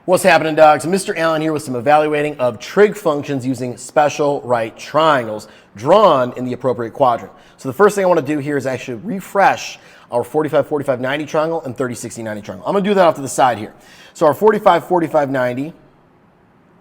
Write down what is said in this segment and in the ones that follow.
What's happening, dogs? Mr. Allen here with some evaluating of trig functions using special right triangles drawn in the appropriate quadrant. So the first thing I want to do here is actually refresh our 45, 45, 90 triangle and 30, 60, 90 triangle. I'm going to do that off to the side here. So our 45, 45, 90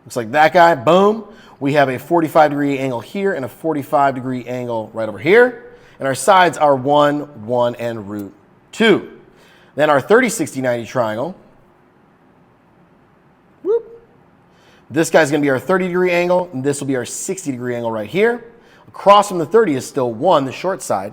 looks like that guy. Boom. We have a 45-degree angle here and a 45-degree angle right over here. And our sides are 1, 1, and root 2. Then our 30, 60, 90 triangle. This guy's going to be our 30-degree angle, and this will be our 60-degree angle right here. Across from the 30 is still 1, the short side.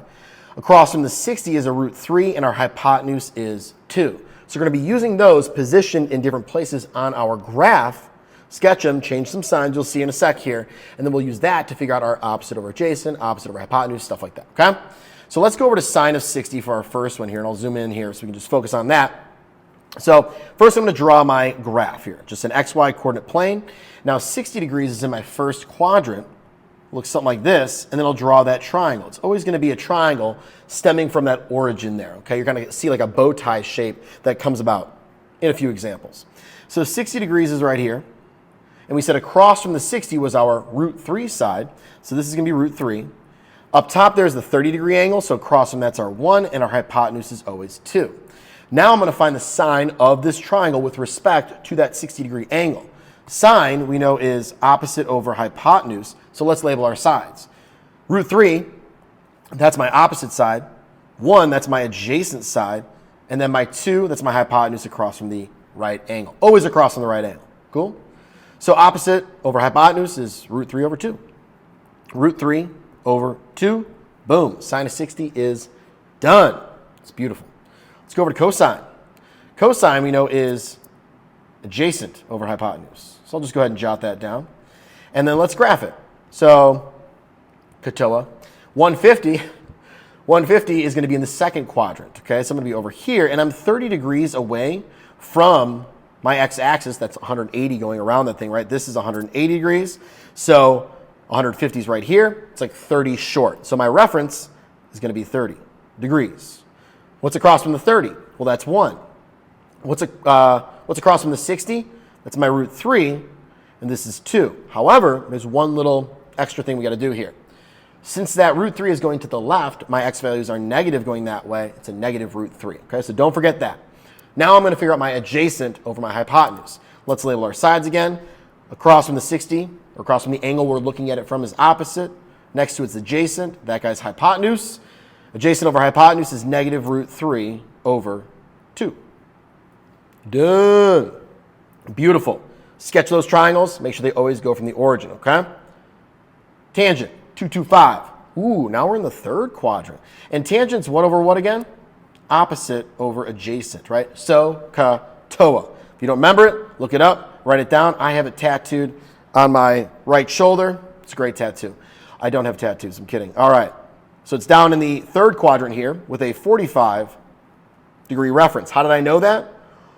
Across from the 60 is a root 3, and our hypotenuse is 2. So we're going to be using those positioned in different places on our graph. Sketch them, change some signs, you'll see in a sec here, and then we'll use that to figure out our opposite over adjacent, opposite over hypotenuse, stuff like that, okay? So let's go over to sine of 60 for our first one here, and I'll zoom in here so we can just focus on that. So first I'm going to draw my graph here, just an XY coordinate plane. Now 60 degrees is in my first quadrant. Looks something like this, and then I'll draw that triangle. It's always going to be a triangle stemming from that origin there, okay? You're going to see like a bow tie shape that comes about in a few examples. So 60 degrees is right here, and we said across from the 60 was our root 3 side, so this is going to be root 3. Up top there's the 30-degree angle, so across from that's our 1, and our hypotenuse is always 2. Now I'm going to find the sine of this triangle with respect to that 60-degree angle. Sine, we know, is opposite over hypotenuse, so let's label our sides. Root 3, that's my opposite side. 1, that's my adjacent side. And then my 2, that's my hypotenuse across from the right angle. Always across from the right angle. Cool? So opposite over hypotenuse is root 3 over 2. Root 3 over 2. Boom. Sine of 60 is done. It's beautiful. Let's go over to cosine. Cosine, we know, is adjacent over hypotenuse. So I'll just go ahead and jot that down. And then let's graph it. So, Catoa, 150 is going to be in the second quadrant. Okay, so I'm going to be over here, and I'm 30 degrees away from my x-axis. That's 180 going around that thing, right? This is 180 degrees. So 150 is right here. It's like 30 short. So my reference is going to be 30 degrees. What's across from the 30? Well, that's 1. What's across from the 60? That's my root 3, and this is 2. However, there's one little extra thing we got to do here. Since that root 3 is going to the left, my x values are negative going that way. It's a negative root 3. Okay, so don't forget that. Now I'm going to figure out my adjacent over my hypotenuse. Let's label our sides again. Across from the 60, or across from the angle we're looking at it from, is opposite. Next to it's adjacent. That guy's hypotenuse. Adjacent over hypotenuse is negative root 3 over 2. Done. Beautiful. Sketch those triangles. Make sure they always go from the origin, okay? Tangent, 225. Ooh, now we're in the third quadrant. And tangent's what over what again? Opposite over adjacent, right? So, Catoa. If you don't remember it, look it up, write it down. I have it tattooed on my right shoulder. It's a great tattoo. I don't have tattoos, I'm kidding. All right. So it's down in the third quadrant here with a 45-degree reference. How did I know that?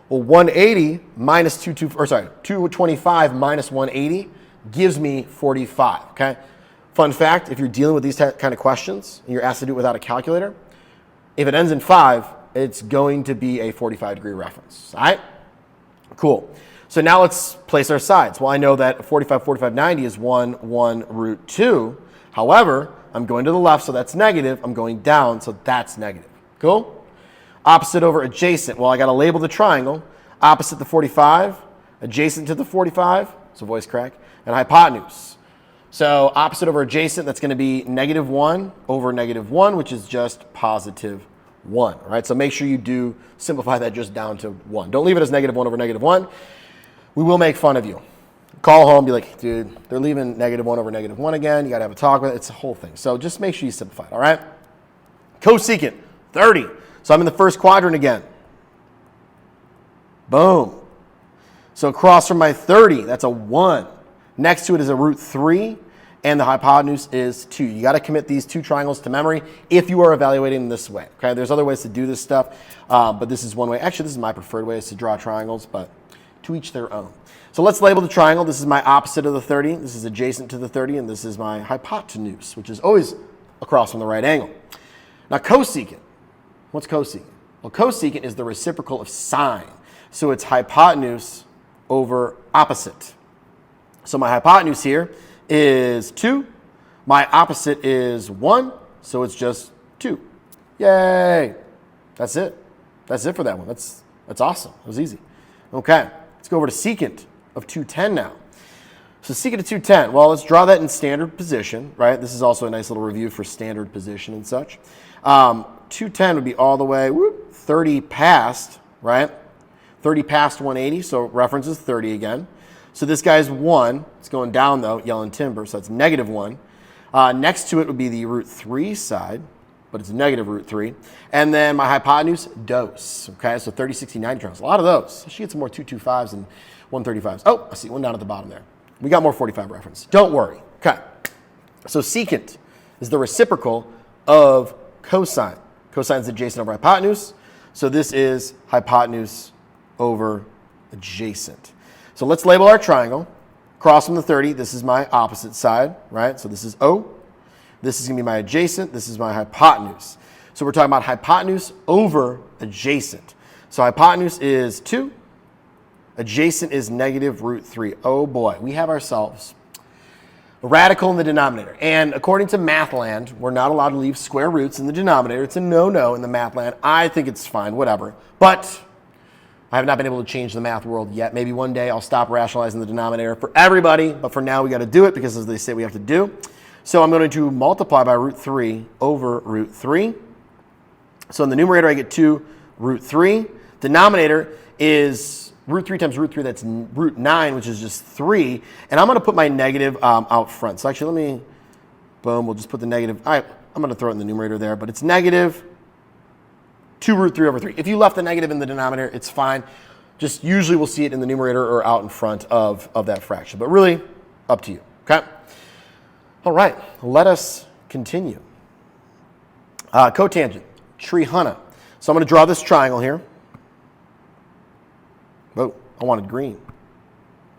Well, 180 minus 225 minus 180 gives me 45, okay? Fun fact, if you're dealing with these kind of questions and you're asked to do it without a calculator, if it ends in 5, it's going to be a 45-degree reference, all right? Cool. So now let's place our sides. Well, I know that 45, 45, 90 is 1, 1, root 2. However, I'm going to the left, so that's negative. I'm going down, so that's negative. Cool? Opposite over adjacent. Well, I got to label the triangle. Opposite the 45, adjacent to the 45, so voice crack, and hypotenuse. So opposite over adjacent, that's going to be negative 1 over negative 1, which is just positive 1. All right, so make sure you do simplify that just down to 1. Don't leave it as negative 1 over negative 1. We will make fun of you. Call home, be like, dude, they're leaving negative 1 over negative 1 again. You got to have a talk with it. It's a whole thing. So just make sure you simplify it, all right? Cosecant, 30. So I'm in the first quadrant again. Boom. So across from my 30, that's a 1. Next to it is a root 3, and the hypotenuse is 2. You got to commit these two triangles to memory if you are evaluating this way, okay? There's other ways to do this stuff, but this is one way. Actually, this is my preferred way, is to draw triangles, but to each their own. So let's label the triangle. This is my opposite of the 30. This is adjacent to the 30, and this is my hypotenuse, which is always across from the right angle. Now cosecant. What's cosecant? Well, cosecant is the reciprocal of sine. So it's hypotenuse over opposite. So my hypotenuse here is 2. My opposite is 1, so it's just 2. Yay! That's it. That's it for that one. That's awesome. It was easy. Okay, let's go over to secant of 210 now. So secant of 210, well, let's draw that in standard position, right? This is also a nice little review for standard position and such. 210 would be all the way 30 past, right? 30 past 180, so reference is 30 again. So this guy's 1. It's going down, though, yellow and timber, so that's negative 1. Next to it would be the root 3 side, but it's negative root 3. And then my hypotenuse, dose, okay? So 30, 60, 90 triangles. A lot of those. I should get some more 225s and 135s. Oh, I see one down at the bottom there. We got more 45 reference. Don't worry. Okay. So secant is the reciprocal of cosine. Cosine is adjacent over hypotenuse. So this is hypotenuse over adjacent. So let's label our triangle. Across from the 30, this is my opposite side, right? So this is O. This is going to be my adjacent. This is my hypotenuse. So we're talking about hypotenuse over adjacent. So hypotenuse is 2. Adjacent is negative root 3. Oh boy, we have ourselves a radical in the denominator. And according to Mathland, we're not allowed to leave square roots in the denominator. It's a no-no in the Mathland. I think it's fine, whatever. But I have not been able to change the math world yet. Maybe one day I'll stop rationalizing the denominator for everybody. But for now, we got to do it because as they say we have to do. So I'm going to multiply by root 3 over root 3. So in the numerator, I get 2 root 3. Denominator is root 3 times root 3, that's root 9, which is just 3. And I'm going to put my negative out front. So actually, let me, boom, we'll just put the negative. I'm going to throw it in the numerator there, but it's negative 2 root 3 over 3. If you left the negative in the denominator, it's fine. Just usually we'll see it in the numerator or out in front of that fraction. But really, up to you, okay? All right, let us continue. Cotangent, trihana. So I'm going to draw this triangle here. Whoa, I wanted green.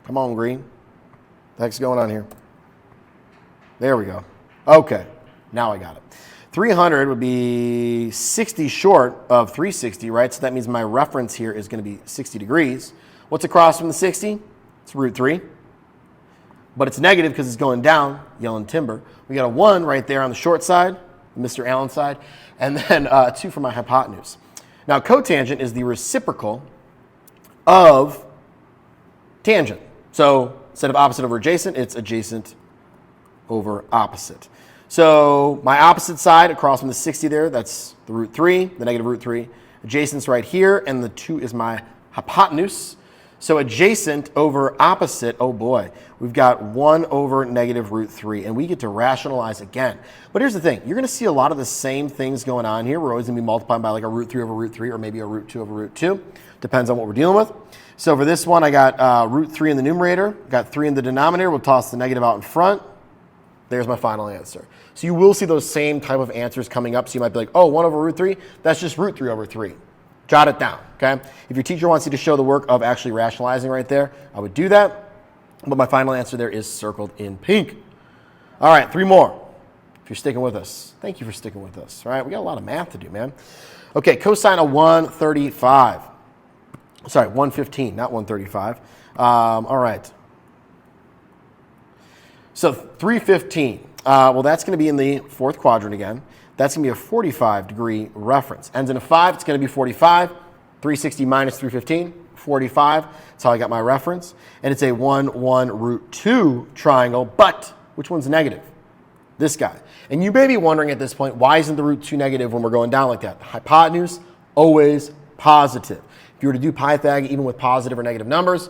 Come on, green. What the heck's going on here? There we go. Okay, now I got it. 300 would be 60 short of 360, right? So that means my reference here is going to be 60 degrees. What's across from the 60? It's root 3. But it's negative because it's going down, yellow and timber. We got a 1 right there on the short side, Mr. Allen side, and then 2 for my hypotenuse. Now, cotangent is the reciprocal of tangent. So instead of opposite over adjacent, it's adjacent over opposite. So my opposite side across from the 60 there, that's the root 3, the negative root 3. Adjacent's right here, and the 2 is my hypotenuse. So adjacent over opposite, oh boy, we've got 1 over negative root 3, and we get to rationalize again. But here's the thing, you're going to see a lot of the same things going on here. We're always going to be multiplying by like a root 3 over root 3, or maybe a root 2 over root 2. Depends on what we're dealing with. So for this one, I got root 3 in the numerator, got 3 in the denominator. We'll toss the negative out in front. There's my final answer. So you will see those same type of answers coming up. So you might be like, oh, 1 over root 3, that's just root 3 over 3. Jot it down, okay? If your teacher wants you to show the work of actually rationalizing right there, I would do that. But my final answer there is circled in pink. All right, 3 more. If you're sticking with us. Thank you for sticking with us. All right, we got a lot of math to do, man. Okay, cosine of 135. Sorry, 115, not 135. All right. So 315. Well, that's going to be in the 4th quadrant again. That's going to be a 45-degree reference. Ends in a 5, it's going to be 45. 360 minus 315, 45. That's how I got my reference. And it's a 1, 1, root 2 triangle, but which one's negative? This guy. And you may be wondering at this point, why isn't the root 2 negative when we're going down like that? The hypotenuse, always positive. If you were to do Pythag, even with positive or negative numbers,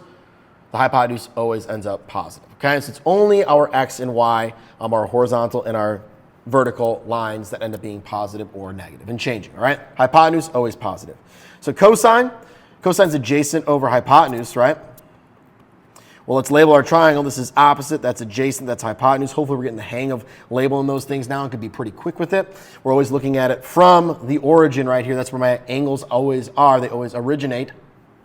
the hypotenuse always ends up positive. Okay, so it's only our x and y, our horizontal and our vertical lines that end up being positive or negative and changing, all right? Hypotenuse, always positive. So cosine's adjacent over hypotenuse, right? Well, let's label our triangle. This is opposite, that's adjacent, that's hypotenuse. Hopefully we're getting the hang of labeling those things now and could be pretty quick with it. We're always looking at it from the origin right here. That's where my angles always are. They always originate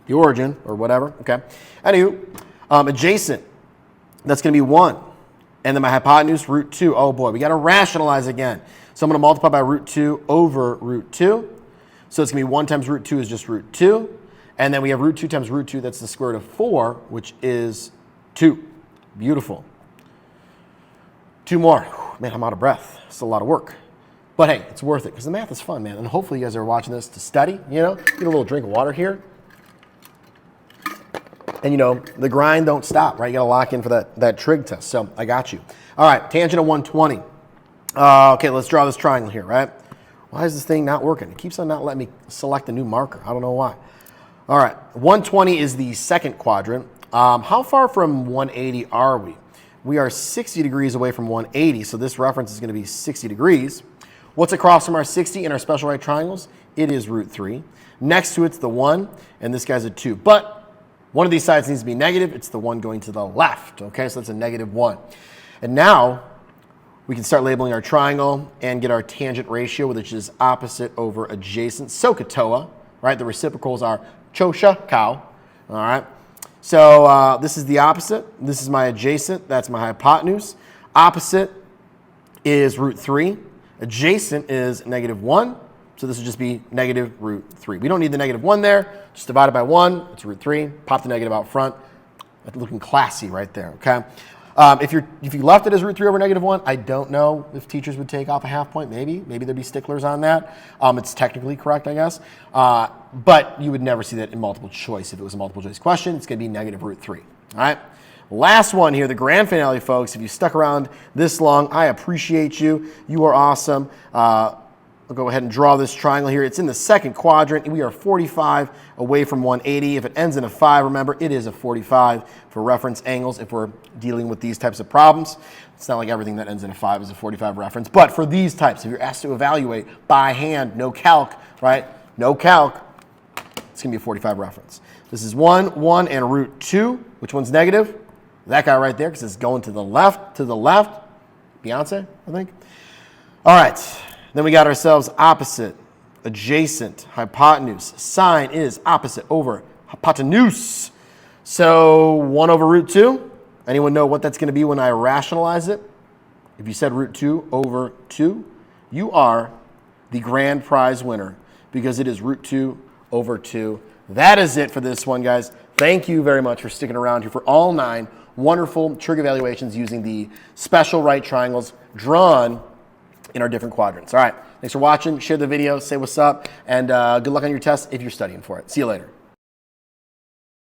the origin or whatever, okay? Anywho, adjacent, that's going to be 1. And then my hypotenuse, root 2. Oh boy, we got to rationalize again. So I'm going to multiply by root 2 over root 2. So it's going to be 1 times root 2 is just root 2. And then we have root 2 times root 2. That's the square root of 4, which is 2. Beautiful. 2 more. Man, I'm out of breath. It's a lot of work. But hey, it's worth it because the math is fun, man. And hopefully you guys are watching this to study, you know. Get a little drink of water here. And, you know, the grind don't stop, right? You got to lock in for that trig test. So I got you. All right, tangent of 120. Okay, let's draw this triangle here, right? Why is this thing not working? It keeps on not letting me select a new marker. I don't know why. All right, 120 is the second quadrant. How far from 180 are we? We are 60 degrees away from 180, so this reference is going to be 60 degrees. What's across from our 60 in our special right triangles? It is root 3. Next to it's the 1, and this guy's a 2. But one of these sides needs to be negative. It's the one going to the left, okay? So that's a negative 1. And now we can start labeling our triangle and get our tangent ratio, which is opposite over adjacent. SOHCAHTOA, right? The reciprocals are CHO, cow, all right? So this is the opposite. This is my adjacent. That's my hypotenuse. Opposite is root 3. Adjacent is negative 1. So this would just be negative root 3. We don't need the negative 1 there. Just divide it by 1. It's root 3. Pop the negative out front. That's looking classy right there, okay? If you left it as root 3 over negative 1, I don't know if teachers would take off a half point. Maybe there'd be sticklers on that. It's technically correct, I guess. But you would never see that in multiple choice. If it was a multiple choice question, it's going to be negative root 3. All right? Last one here, the grand finale, folks. If you stuck around this long, I appreciate you. You are awesome. I'll go ahead and draw this triangle here. It's in the second quadrant. We are 45 away from 180. If it ends in a 5, remember, it is a 45 for reference angles if we're dealing with these types of problems. It's not like everything that ends in a 5 is a 45 reference. But for these types, if you're asked to evaluate by hand, no calc, right? No calc, it's going to be a 45 reference. This is 1, 1, and root 2. Which one's negative? That guy right there, because it's going to the left, Beyonce, I think. All right. Then we got ourselves opposite, adjacent, hypotenuse. Sine is opposite over hypotenuse. So 1 over root 2. Anyone know what that's going to be when I rationalize it? If you said root 2 over 2, you are the grand prize winner because it is root 2 over 2. That is it for this one, guys. Thank you very much for sticking around here for all 9 wonderful trig evaluations using the special right triangles drawn in our different quadrants. All right, thanks for watching. Share the video, say what's up, and good luck on your test if you're studying for it. See you later.